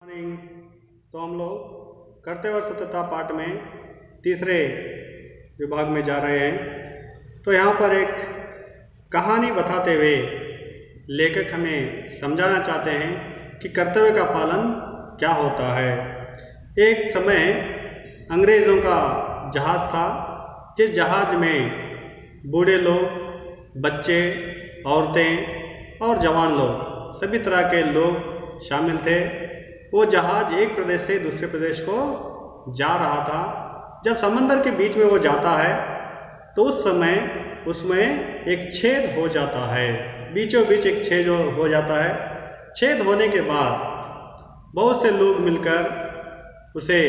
Morning. तो हम लोग कर्तव्य और सत्यता पाठ में तीसरे विभाग में जा रहे हैं। तो यहाँ पर एक कहानी बताते हुए लेखक हमें समझाना चाहते हैं कि कर्तव्य का पालन क्या होता है। एक समय अंग्रेज़ों का जहाज़ था, जिस जहाज़ में बूढ़े लोग, बच्चे, औरतें और जवान लोग, सभी तरह के लोग शामिल थे। वो जहाज़ एक प्रदेश से दूसरे प्रदेश को जा रहा था। जब समंदर के बीच में वो जाता है तो उस समय उसमें एक छेद हो जाता है, बीचों बीच एक छेद हो जाता है। छेद होने के बाद बहुत से लोग मिलकर उसे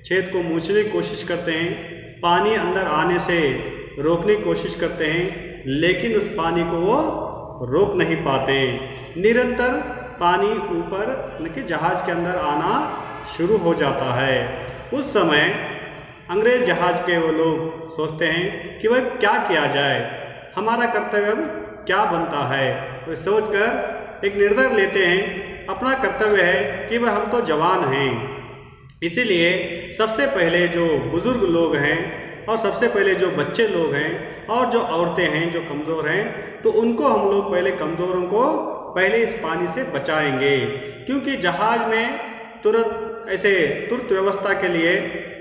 छेद को मूंछने की कोशिश करते हैं, पानी अंदर आने से रोकने की कोशिश करते हैं, लेकिन उस पानी को वो रोक नहीं पाते। निरंतर पानी ऊपर उनके जहाज़ के अंदर आना शुरू हो जाता है। उस समय अंग्रेज़ जहाज़ के वो लोग सोचते हैं कि भाई क्या किया जाए, हमारा कर्तव्य अब क्या बनता है। वे सोचकर एक निर्णय लेते हैं, अपना कर्तव्य है कि वह हम तो जवान हैं, इसीलिए सबसे पहले जो बुज़ुर्ग लोग हैं और सबसे पहले जो बच्चे लोग हैं और जो औरतें हैं जो कमज़ोर हैं, तो उनको हम लोग पहले कमज़ोरों को पहले इस पानी से बचाएंगे। क्योंकि जहाज़ में तुरंत व्यवस्था के लिए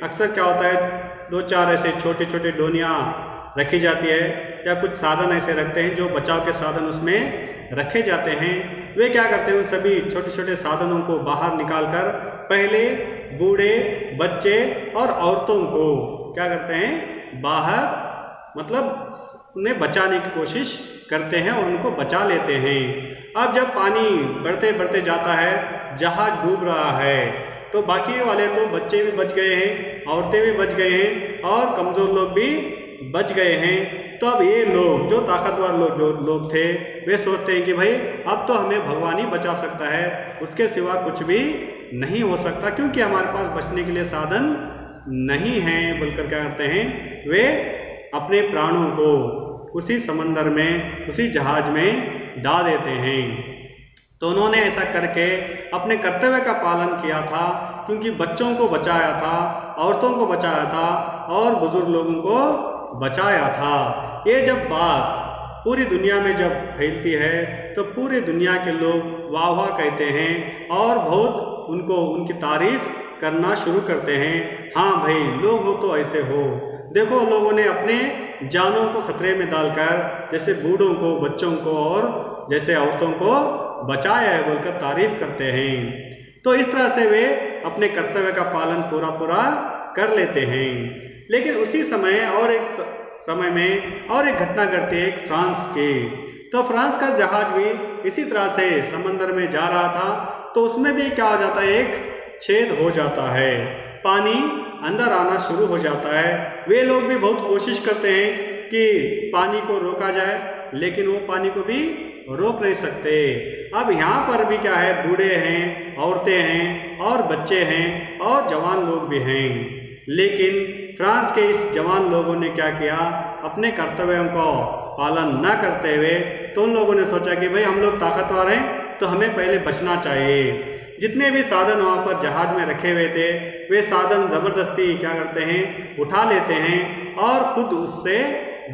अक्सर क्या होता है, दो चार ऐसे छोटे छोटे डोनियाँ रखी जाती है या कुछ साधन ऐसे रखते हैं जो बचाव के साधन उसमें रखे जाते हैं। वे क्या करते हैं, उन सभी छोटे छोटे साधनों को बाहर निकालकर पहले बूढ़े, बच्चे और औरतों को क्या करते हैं, बाहर मतलब उन्हें बचाने की कोशिश करते हैं और उनको बचा लेते हैं। अब जब पानी बढ़ते बढ़ते जाता है, जहाज डूब रहा है, तो बाकी वाले तो बच्चे भी बच गए हैं, औरतें भी बच गए हैं और कमज़ोर लोग भी बच गए हैं। तो अब ये लोग जो ताकतवर लोग थे, वे सोचते हैं कि भाई अब तो हमें भगवान ही बचा सकता है, उसके सिवा कुछ भी नहीं हो सकता, क्योंकि हमारे पास बचने के लिए साधन नहीं है। बोलकर क्या करते हैं, वे अपने प्राणों को उसी समंदर में, उसी जहाज में डाल देते हैं। तो उन्होंने ऐसा करके अपने कर्तव्य का पालन किया था, क्योंकि बच्चों को बचाया था, औरतों को बचाया था और बुजुर्ग लोगों को बचाया था। ये जब बात पूरी दुनिया में जब फैलती है तो पूरी दुनिया के लोग वाह वाह कहते हैं और बहुत उनकी तारीफ करना शुरू करते हैं। हाँ भाई, लोग हो तो ऐसे हो, देखो लोगों ने अपने जानों को खतरे में डालकर जैसे बूढ़ों को, बच्चों को और जैसे औरतों को बचाया है बोलकर तारीफ करते हैं। तो इस तरह से वे अपने कर्तव्य का पालन पूरा कर लेते हैं। लेकिन उसी समय और एक घटना घटती है, फ्रांस की। तो फ्रांस का जहाज भी इसी तरह से समंदर में जा रहा था, तो उसमें भी क्या हो जाता है, एक छेद हो जाता है, पानी अंदर आना शुरू हो जाता है। वे लोग भी बहुत कोशिश करते हैं कि पानी को रोका जाए, लेकिन वो पानी को भी रोक नहीं सकते। अब यहाँ पर भी क्या है, बूढ़े हैं, औरतें हैं और बच्चे हैं और जवान लोग भी हैं। लेकिन फ्रांस के इस जवान लोगों ने क्या किया, अपने कर्तव्यों को पालन न करते हुए, तो उन लोगों ने सोचा कि भाई हम लोग ताकतवर हैं तो हमें पहले बचना चाहिए। जितने भी साधन वहाँ पर जहाज में रखे हुए थे, वे साधन ज़बरदस्ती क्या करते हैं, उठा लेते हैं और खुद उससे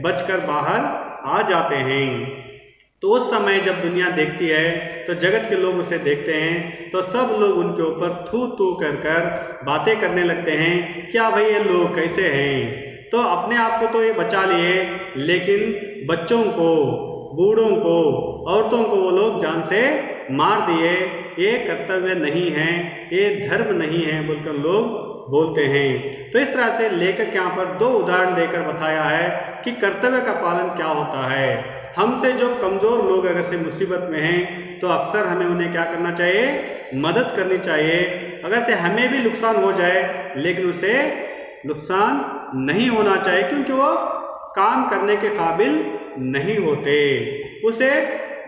बचकर बाहर आ जाते हैं। तो उस समय जब दुनिया देखती है तो जगत के लोग उसे देखते हैं, तो सब लोग उनके ऊपर थू थू कर बातें करने लगते हैं, क्या भाई ये लोग कैसे हैं। तो अपने आप को तो ये बचा लिए, लेकिन बच्चों को, बूढ़ों को, औरतों को वो लोग जान से मार दिए। ये कर्तव्य नहीं है, ये धर्म नहीं है बोलकर लोग बोलते हैं। तो इस तरह से लेखक यहाँ पर दो उदाहरण देकर बताया है कि कर्तव्य का पालन क्या होता है। हमसे जो कमज़ोर लोग अगर से मुसीबत में हैं, तो अक्सर हमें उन्हें क्या करना चाहिए, मदद करनी चाहिए। अगर से हमें भी नुकसान हो जाए, लेकिन उसे नुकसान नहीं होना चाहिए, क्योंकि वो काम करने के काबिल नहीं होते, उसे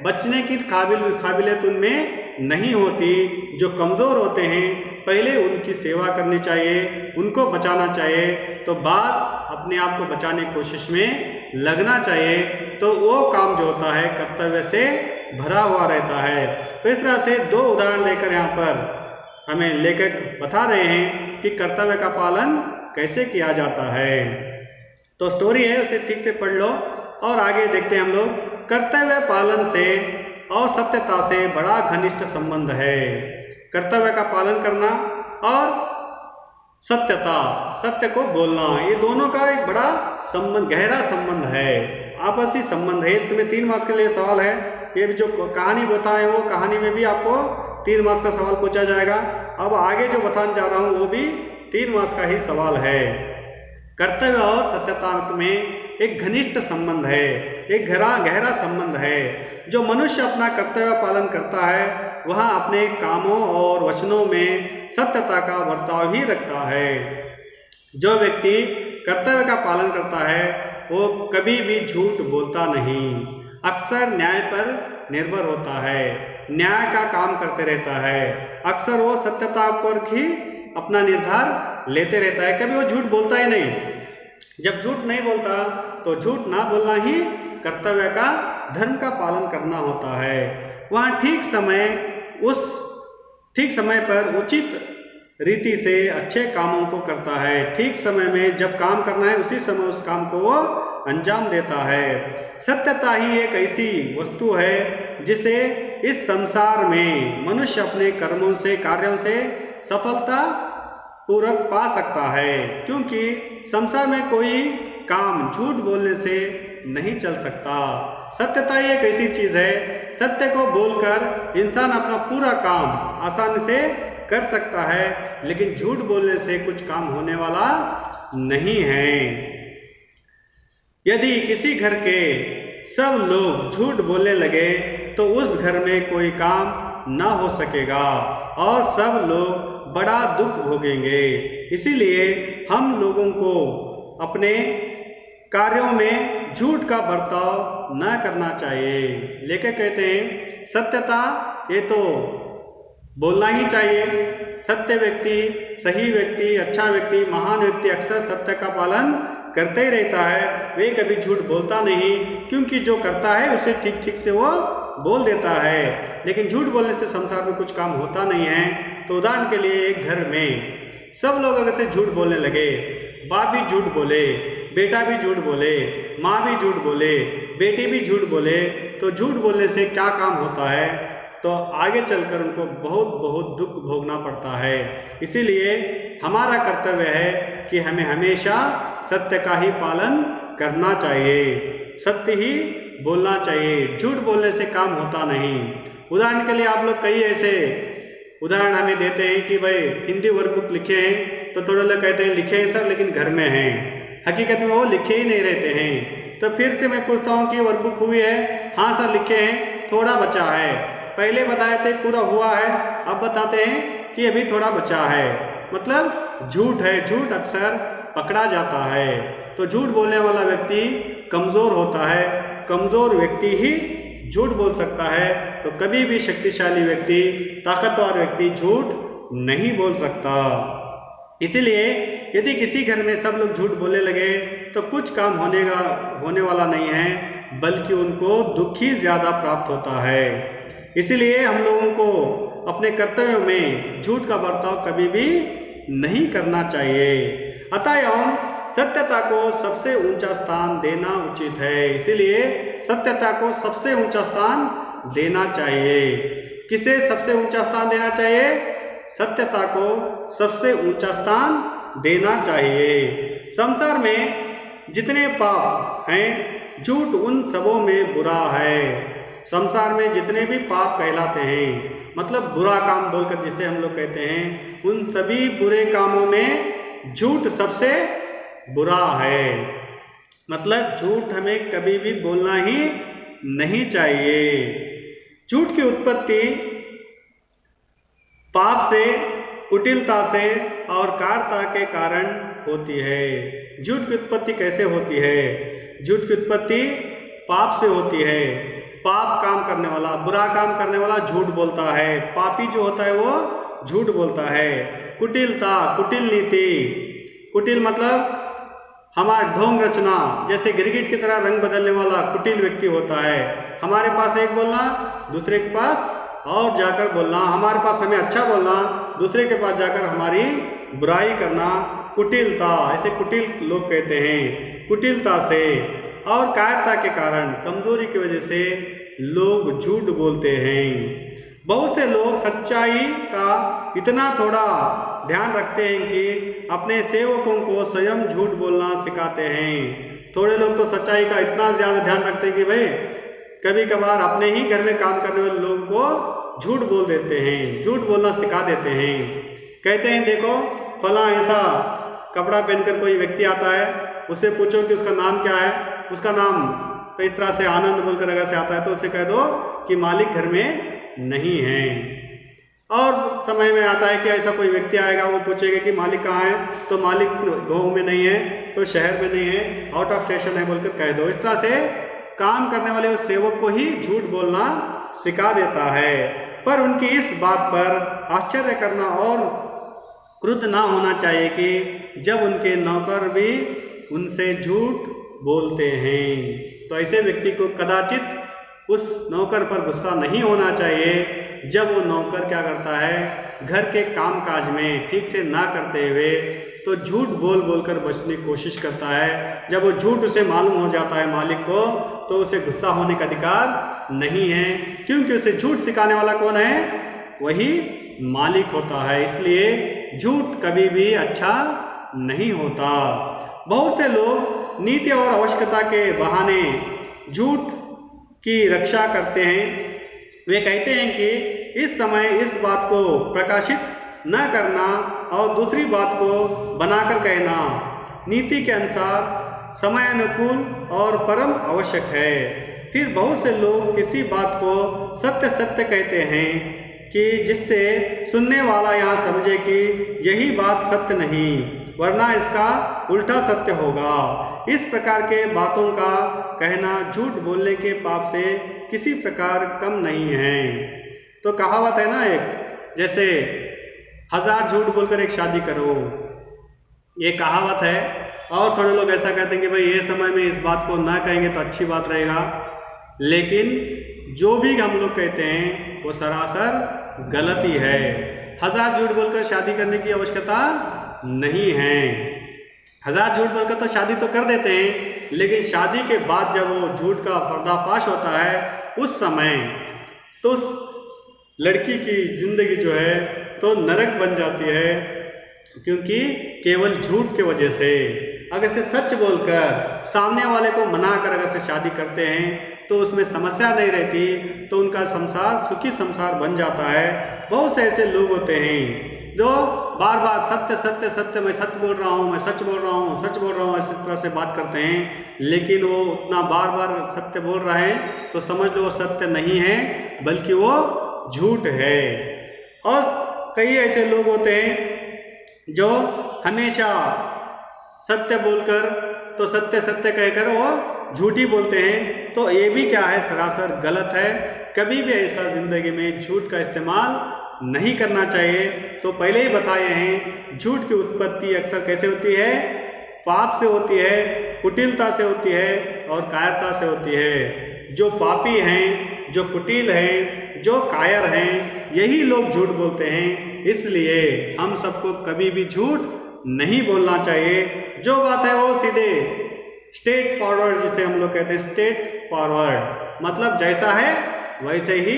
बचने की काबिलियत उनमें नहीं होती। जो कमज़ोर होते हैं, पहले उनकी सेवा करनी चाहिए, उनको बचाना चाहिए, तो बाद अपने आप को बचाने की कोशिश में लगना चाहिए। तो वो काम जो होता है कर्तव्य से भरा हुआ रहता है। तो इस तरह से दो उदाहरण लेकर यहाँ पर हमें लेखक बता रहे हैं कि कर्तव्य का पालन कैसे किया जाता है। तो स्टोरी है, उसे ठीक से पढ़ लो और आगे देखते हैं हम लोग। कर्तव्य पालन से और सत्यता से बड़ा घनिष्ठ संबंध है। कर्तव्य का पालन करना और सत्यता, सत्य को बोलना, ये दोनों का एक बड़ा संबंध, गहरा संबंध है, आपसी संबंध है। तुम्हें 3 मार्क्स के लिए सवाल है। ये जो कहानी बताए वो कहानी में भी आपको 3 मार्क्स का सवाल पूछा जाएगा। अब आगे जो बताने जा रहा हूँ वो भी 3 मार्क्स का ही सवाल है। कर्तव्य और सत्यता में एक घनिष्ठ संबंध है, एक गहरा संबंध है। जो मनुष्य अपना कर्तव्य पालन करता है वह अपने कामों और वचनों में सत्यता का बर्ताव ही रखता है। जो व्यक्ति कर्तव्य का पालन करता है वो कभी भी झूठ बोलता नहीं, अक्सर न्याय पर निर्भर होता है, न्याय का काम करते रहता है। अक्सर वो सत्यता पर ही अपना निर्धार लेते रहता है, कभी वो झूठ बोलता ही नहीं। जब झूठ नहीं बोलता तो झूठ ना बोलना ही कर्तव्य का, धर्म का पालन करना होता है। वहाँ ठीक समय पर उचित रीति से अच्छे कामों को करता है। ठीक समय में जब काम करना है उसी समय उस काम को वो अंजाम देता है। सत्यता ही एक ऐसी वस्तु है जिसे इस संसार में मनुष्य अपने कर्मों से, कार्यों से सफलता पूर्वक पा सकता है, क्योंकि संसार में कोई काम झूठ बोलने से नहीं चल सकता। सत्यता ही एक ऐसी चीज है, सत्य को बोलकर इंसान अपना पूरा काम आसानी से कर सकता है, लेकिन झूठ बोलने से कुछ काम होने वाला नहीं है। यदि किसी घर के सब लोग झूठ बोलने लगे तो उस घर में कोई काम ना हो सकेगा और सब लोग बड़ा दुख भोगेंगे। इसीलिए हम लोगों को अपने कार्यों में झूठ का बर्ताव न करना चाहिए। लेखक कहते हैं सत्यता ये तो बोलना ही चाहिए। सत्य व्यक्ति, सही व्यक्ति, अच्छा व्यक्ति, महान व्यक्ति अक्सर सत्य का पालन करते ही रहता है। वे कभी झूठ बोलता नहीं, क्योंकि जो करता है उसे ठीक ठीक से वो बोल देता है। लेकिन झूठ बोलने से संसार में कुछ काम होता नहीं है। तो उदाहरण के लिए एक घर में सब लोग अगर से झूठ बोलने लगे, बाप भी झूठ बोले, बेटा भी झूठ बोले, माँ भी झूठ बोले, बेटी भी झूठ बोले, तो झूठ बोलने से क्या काम होता है? तो आगे चलकर उनको बहुत बहुत दुख भोगना पड़ता है। इसीलिए हमारा कर्तव्य है कि हमें हमेशा सत्य का ही पालन करना चाहिए, सत्य ही बोलना चाहिए। झूठ बोलने से काम होता नहीं। उदाहरण के लिए आप लोग कई ऐसे उदाहरण हमें देते हैं कि भाई हिंदी वर्कबुक लिखे हैं, तो थोड़े लोग कहते हैं लिखे हैं सर लेकिन घर में हैं, हकीकत में वो लिखे ही नहीं रहते हैं। तो फिर से मैं पूछता हूँ कि वर्कबुक हुई है? हाँ सर लिखे हैं, थोड़ा बचा है। पहले बताए थे पूरा हुआ है, अब बताते हैं कि अभी थोड़ा बचा है। मतलब झूठ है, झूठ अक्सर पकड़ा जाता है। तो झूठ बोलने वाला व्यक्ति कमज़ोर होता है, कमज़ोर व्यक्ति ही झूठ बोल सकता है। तो कभी भी शक्तिशाली व्यक्ति, ताकतवर व्यक्ति झूठ नहीं बोल सकता। इसीलिए यदि किसी घर में सब लोग झूठ बोलने लगे तो कुछ काम होने वाला नहीं है, बल्कि उनको दुख ही ज़्यादा प्राप्त होता है। इसीलिए हम लोगों को अपने कर्तव्यों में झूठ का बर्ताव कभी भी नहीं करना चाहिए। अतएव सत्यता को सबसे ऊंचा स्थान देना उचित है। इसीलिए सत्यता को सबसे ऊंचा स्थान देना चाहिए। किसे सबसे ऊंचा स्थान देना चाहिए? सत्यता को सबसे ऊंचा स्थान देना चाहिए। संसार में जितने पाप हैं, झूठ उन सबों में बुरा है। संसार में जितने भी पाप कहलाते हैं, मतलब बुरा काम बोलकर जिसे हम लोग कहते हैं, उन सभी बुरे कामों में झूठ सबसे बुरा है। मतलब झूठ हमें कभी भी बोलना ही नहीं चाहिए। झूठ की उत्पत्ति पाप से, कुटिलता से और कारता के कारण होती है। झूठ की उत्पत्ति कैसे होती है? झूठ की उत्पत्ति पाप से होती है। पाप काम करने वाला, बुरा काम करने वाला झूठ बोलता है। पापी जो होता है वो झूठ बोलता है। कुटिलता, कुटिल नीति, कुटिल मतलब हमारा ढोंग रचना, जैसे गिरगिट की तरह रंग बदलने वाला कुटिल व्यक्ति होता है। हमारे पास एक बोलना, दूसरे के पास और जाकर बोलना, हमारे पास हमें अच्छा बोलना, दूसरे के पास जाकर हमारी बुराई करना, कुटिलता, ऐसे कुटिल लोग कहते हैं। कुटिलता से और कायरता के कारण, कमजोरी की वजह से लोग झूठ बोलते हैं। बहुत से लोग सच्चाई का इतना थोड़ा ध्यान रखते हैं कि अपने सेवकों को स्वयं झूठ बोलना सिखाते हैं। थोड़े लोग तो सच्चाई का इतना ज़्यादा ध्यान रखते हैं कि भाई कभी कभार अपने ही घर में काम करने वाले लोगों को झूठ बोल देते हैं, झूठ बोलना सिखा देते हैं। कहते हैं देखो फला ऐसा कपड़ा पहनकर कोई व्यक्ति आता है, उससे पूछो कि उसका नाम क्या है, उसका नाम तो इस तरह से आनंद बोलकर अगर से आता है तो उसे कह दो कि मालिक घर में नहीं है। और समय में आता है कि ऐसा कोई व्यक्ति आएगा, वो पूछेगा कि मालिक कहाँ है, तो मालिक गाँव में नहीं है, तो शहर में नहीं है, आउट ऑफ स्टेशन है बोलकर कह दो। इस तरह से काम करने वाले उस सेवक को ही झूठ बोलना सिखा देता है। पर उनकी इस बात पर आश्चर्य करना और क्रुद्ध ना होना चाहिए कि जब उनके नौकर भी उनसे झूठ बोलते हैं। तो ऐसे व्यक्ति को कदाचित उस नौकर पर गुस्सा नहीं होना चाहिए जब वो नौकर क्या करता है, घर के कामकाज में ठीक से ना करते हुए तो झूठ बोल बोलकर बचने की कोशिश करता है। जब वो झूठ उसे मालूम हो जाता है मालिक को, तो उसे गुस्सा होने का अधिकार नहीं है, क्योंकि उसे झूठ सिखाने वाला कौन है, वही मालिक होता है। इसलिए झूठ कभी भी अच्छा नहीं होता। बहुत से लोग नीति और आवश्यकता के बहाने झूठ की रक्षा करते हैं। वे कहते हैं कि इस समय इस बात को प्रकाशित न करना और दूसरी बात को बनाकर कहना नीति के अनुसार समय अनुकूल और परम आवश्यक है। फिर बहुत से लोग किसी बात को सत्य सत्य कहते हैं कि जिससे सुनने वाला यहाँ समझे कि यही बात सत्य नहीं, वरना इसका उल्टा सत्य होगा। इस प्रकार के बातों का कहना झूठ बोलने के पाप से किसी प्रकार कम नहीं है। तो कहावत है ना एक, जैसे 1000 झूठ बोलकर एक शादी करो, ये कहावत है। और थोड़े लोग ऐसा कहते हैं कि भाई ये समय में इस बात को ना कहेंगे तो अच्छी बात रहेगा, लेकिन जो भी हम लोग कहते हैं वो सरासर गलती है। 1000 झूठ बोलकर शादी करने की आवश्यकता नहीं है। 1000 झूठ बोलकर तो शादी तो कर देते हैं, लेकिन शादी के बाद जब वो झूठ का पर्दाफाश होता है उस समय तो उस लड़की की जिंदगी जो है तो नरक बन जाती है, क्योंकि केवल झूठ के वजह से। अगर से सच बोलकर सामने वाले को मना कर अगर से शादी करते हैं तो उसमें समस्या नहीं रहती, तो उनका संसार सुखी संसार बन जाता है। बहुत से ऐसे लोग होते हैं जो बार बार सत्य सत्य सत्य, मैं सच बोल रहा हूँ, मैं सच बोल रहा हूँ, सच बोल रहा हूँ, इस तरह से बात करते हैं, लेकिन वो उतना बार बार सत्य बोल रहे हैं तो समझ लो वो सत्य नहीं है बल्कि वो झूठ है। और कई ऐसे लोग होते हैं जो हमेशा सत्य बोलकर तो सत्य सत्य कहकर वो झूठी बोलते हैं, तो ये भी क्या है, सरासर गलत है। कभी भी ऐसा जिंदगी में झूठ का इस्तेमाल नहीं करना चाहिए। तो पहले ही बताए हैं झूठ की उत्पत्ति अक्सर कैसे होती है, पाप से होती है, कुटिलता से होती है और कायरता से होती है। जो पापी हैं, जो कुटिल हैं, जो कायर हैं, यही लोग झूठ बोलते हैं। इसलिए हम सबको कभी भी झूठ नहीं बोलना चाहिए। जो बात है वो सीधे स्ट्रेट फॉरवर्ड, जिसे हम लोग कहते हैं स्ट्रेट फॉरवर्ड, मतलब जैसा है वैसे ही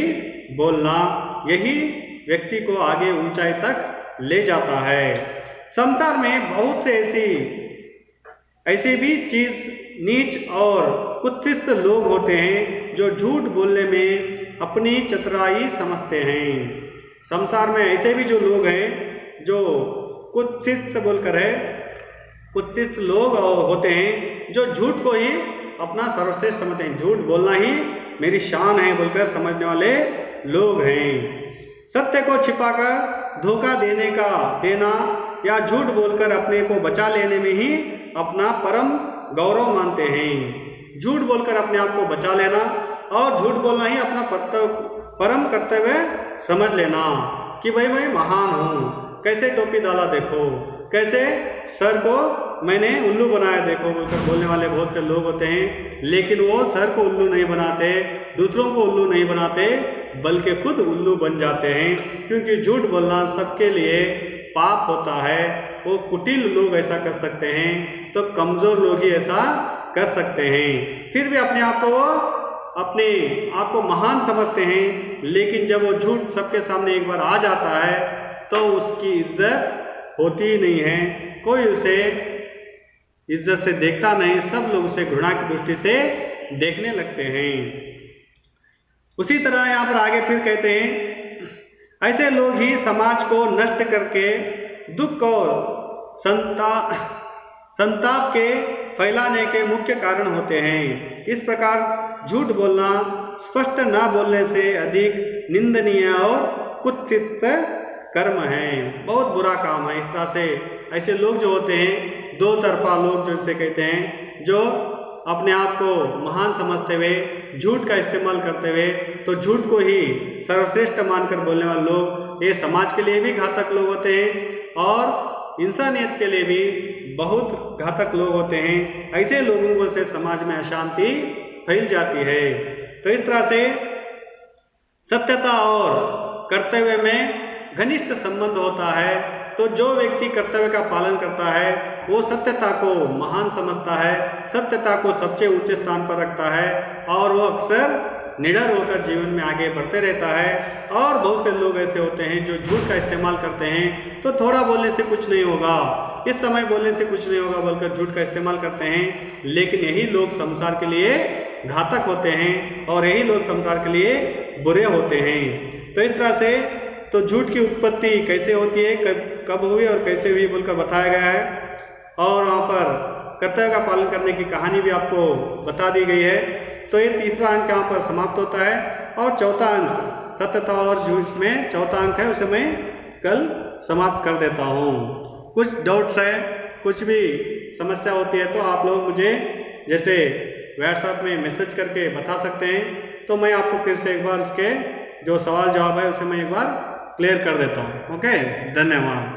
बोलना, यही व्यक्ति को आगे ऊंचाई तक ले जाता है। संसार में बहुत से ऐसी भी चीज नीच और कुत्सित लोग होते हैं जो झूठ बोलने में अपनी चतुराई समझते हैं। संसार में ऐसे भी जो लोग हैं जो कुत्सित से बोलकर है, कुत्सित लोग होते हैं जो झूठ को ही अपना सर्वश्रेष्ठ समझते हैं। झूठ बोलना ही मेरी शान है बोलकर समझने वाले लोग हैं। सत्य को छिपाकर धोखा देना या झूठ बोलकर अपने को बचा लेने में ही अपना परम गौरव मानते हैं। झूठ बोलकर अपने आप को बचा लेना और झूठ बोलना ही अपना परम कर्तव्य समझ लेना कि भाई मैं महान हूँ, कैसे टोपी डाला देखो, कैसे? सर को मैंने उल्लू बनाया देखो बोलकर बोलने वाले बहुत से लोग होते हैं, लेकिन वो सर को उल्लू नहीं बनाते, दूसरों को उल्लू नहीं बनाते, बल्कि खुद उल्लू बन जाते हैं। क्योंकि झूठ बोलना सबके लिए पाप होता है। वो कुटिल लोग ऐसा कर सकते हैं, तो कमज़ोर लोग ही ऐसा कर सकते हैं। फिर भी अपने आप को महान समझते हैं, लेकिन जब वो झूठ सबके सामने एक बार आ जाता है तो उसकी इज्जत होती ही नहीं है। कोई उसे इज्जत से देखता नहीं, सब लोग उसे घृणा की दृष्टि से देखने लगते हैं। उसी तरह यहाँ पर आगे फिर कहते हैं, ऐसे लोग ही समाज को नष्ट करके दुख और संताप के फैलाने के मुख्य कारण होते हैं। इस प्रकार झूठ बोलना स्पष्ट ना बोलने से अधिक निंदनीय और कुत्सित कर्म है, बहुत बुरा काम है। इस तरह से ऐसे लोग जो होते हैं, दो तरफा लोग जो इसे कहते हैं, जो अपने आप को महान समझते हुए झूठ का इस्तेमाल करते हुए, तो झूठ को ही सर्वश्रेष्ठ मानकर बोलने वाले लोग, ये समाज के लिए भी घातक लोग होते हैं और इंसानियत के लिए भी बहुत घातक लोग होते हैं। ऐसे लोगों से समाज में अशांति फैल जाती है। तो इस तरह से सत्यता और कर्तव्य में घनिष्ठ संबंध होता है। तो जो व्यक्ति कर्तव्य का पालन करता है वो सत्यता को महान समझता है, सत्यता को सबसे ऊंचे स्थान पर रखता है और वो अक्सर निडर होकर जीवन में आगे बढ़ते रहता है। और बहुत से लोग ऐसे होते हैं जो झूठ का इस्तेमाल करते हैं, तो थोड़ा बोलने से कुछ नहीं होगा, इस समय बोलने से कुछ नहीं होगा बोलकर झूठ का इस्तेमाल करते हैं, लेकिन यही लोग संसार के लिए घातक होते हैं और यही लोग संसार के लिए बुरे होते हैं। तो इस तरह से तो झूठ की उत्पत्ति कैसे होती है, कब हुई और कैसे हुई बोलकर बताया गया है। और वहाँ पर कर्तव्य का पालन करने की कहानी भी आपको बता दी गई है। तो ये तीसरा अंक यहाँ पर समाप्त होता है और चौथा अंक सत्यता और झूठ में चौथा अंक है, उसे मैं कल समाप्त कर देता हूँ। कुछ डाउट्स है, कुछ भी समस्या होती है तो आप लोग मुझे जैसे व्हाट्सएप में मैसेज करके बता सकते हैं, तो मैं आपको फिर से एक बार उसके जो सवाल जवाब है उसे मैं एक बार क्लियर कर देता हूँ। ओके, धन्यवाद।